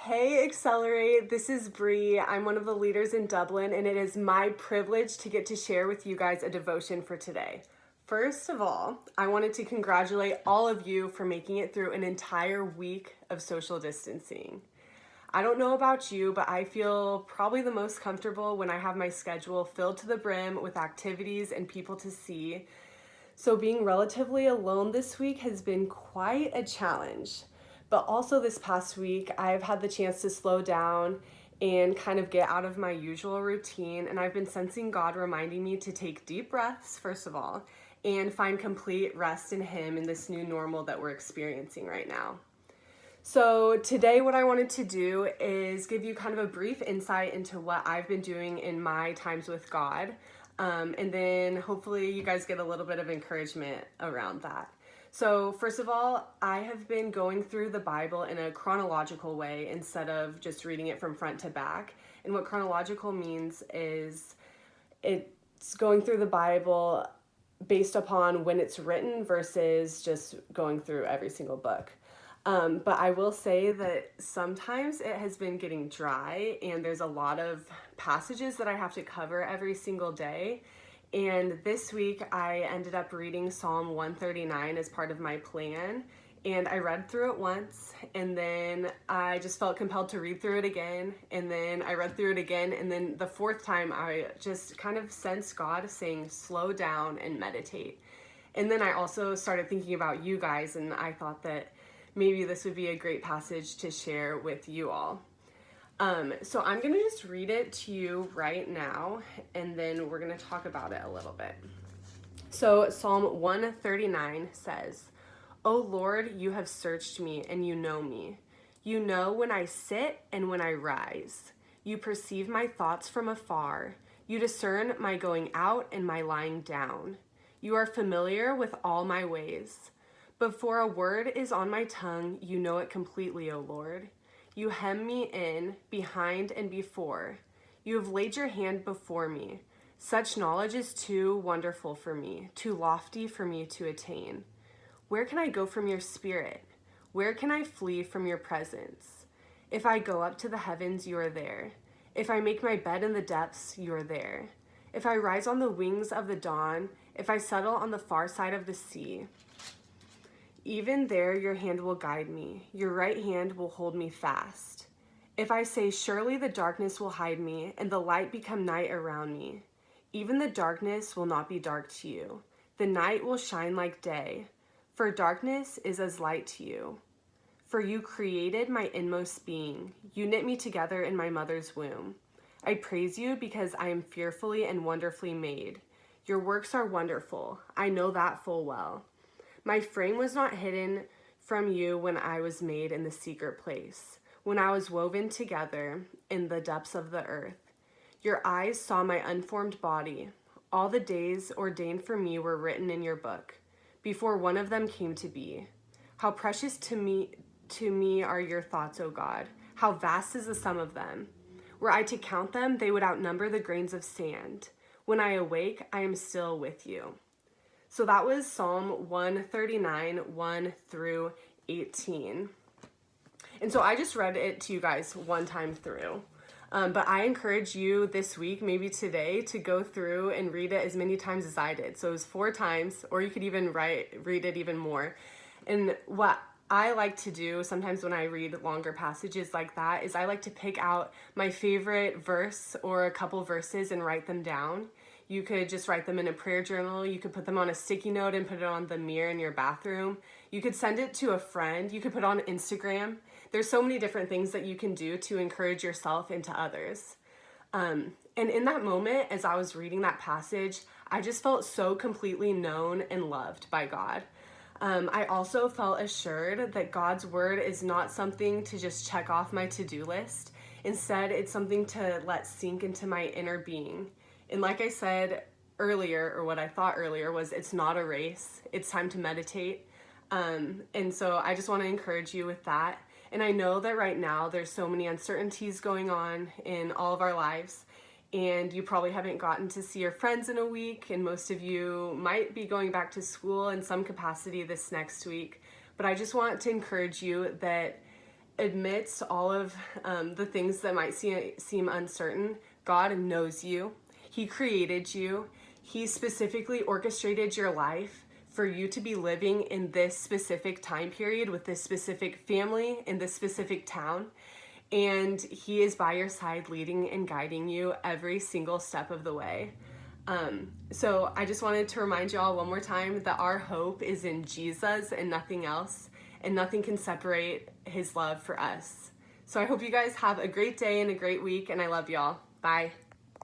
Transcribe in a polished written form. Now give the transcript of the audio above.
Hey, Accelerate. This is Bree. I'm one of the leaders in Dublin, and it is my privilege to get to share with you guys a devotion for today. First of all, I wanted to congratulate all of you for making it through an entire week of social distancing. I don't know about you, but I feel probably the most comfortable when I have my schedule filled to the brim with activities and people to see. So being relatively alone this week has been quite a challenge. But also this past week, I've had the chance to slow down and kind of get out of my usual routine. And I've been sensing God reminding me to take deep breaths, first of all, and find complete rest in Him in this new normal that we're experiencing right now. So today what I wanted to do is give you kind of a brief insight into what I've been doing in my times with God. And then hopefully you guys get a little bit of encouragement around that. So first of all, I have been going through the Bible in a chronological way instead of just reading it from front to back. And what chronological means is it's going through the Bible based upon when it's written versus just going through every single book. But I will say that sometimes it has been getting dry and there's a lot of passages that I have to cover every single day. And this week I ended up reading Psalm 139 as part of my plan. And I read through it once, and then I just felt compelled to read through it again. And then I read through it again. And then the fourth time I just kind of sensed God saying, slow down and meditate. And then I also started thinking about you guys, and I thought that maybe this would be a great passage to share with you all. So I'm going to just read it to you right now, and then we're going to talk about it a little bit. So Psalm 139 says, "O Lord, you have searched me and you know me. You know when I sit and when I rise. You perceive my thoughts from afar. You discern my going out and my lying down. You are familiar with all my ways. Before a word is on my tongue, you know it completely, O Lord. You hem me in, behind and before. You have laid your hand before me. Such knowledge is too wonderful for me, too lofty for me to attain. Where can I go from your spirit? Where can I flee from your presence? If I go up to the heavens, you are there. If I make my bed in the depths, you are there. If I rise on the wings of the dawn, if I settle on the far side of the sea, even there your hand will guide me, your right hand will hold me fast. If I say, surely the darkness will hide me, and the light become night around me, even the darkness will not be dark to you. The night will shine like day, for darkness is as light to you. For you created my inmost being. You knit me together in my mother's womb. I praise you because I am fearfully and wonderfully made. Your works are wonderful. I know that full well. My frame was not hidden from you when I was made in the secret place, when I was woven together in the depths of the earth. Your eyes saw my unformed body. All the days ordained for me were written in your book, before one of them came to be. How precious to me are your thoughts, O God. How vast is the sum of them. Were I to count them, they would outnumber the grains of sand. When I awake, I am still with you." So that was Psalm 139, 1 through 18. And so I just read it to you guys one time through. But I encourage you this week, maybe today, to go through and read it as many times as I did. So it was 4 times, or you could even read it even more. And what I like to do sometimes when I read longer passages like that is I like to pick out my favorite verse or a couple verses and write them down. You could just write them in a prayer journal. You could put them on a sticky note and put it on the mirror in your bathroom. You could send it to a friend. You could put it on Instagram. There's so many different things that you can do to encourage yourself and to others. And in that moment, as I was reading that passage, I just felt so completely known and loved by God. I also felt assured that God's word is not something to just check off my to-do list. Instead, it's something to let sink into my inner being. And like I said earlier, or what I thought earlier, was it's not a race. It's time to meditate. And so I just want to encourage you with that. And I know that right now there's so many uncertainties going on in all of our lives. And you probably haven't gotten to see your friends in a week. And most of you might be going back to school in some capacity this next week. But I just want to encourage you that amidst all of the things that might seem uncertain, God knows you. He created you. He specifically orchestrated your life for you to be living in this specific time period with this specific family in this specific town. And He is by your side, leading and guiding you every single step of the way. So I just wanted to remind you all one more time that our hope is in Jesus and nothing else, and nothing can separate His love for us. So I hope you guys have a great day and a great week, and I love y'all. Bye.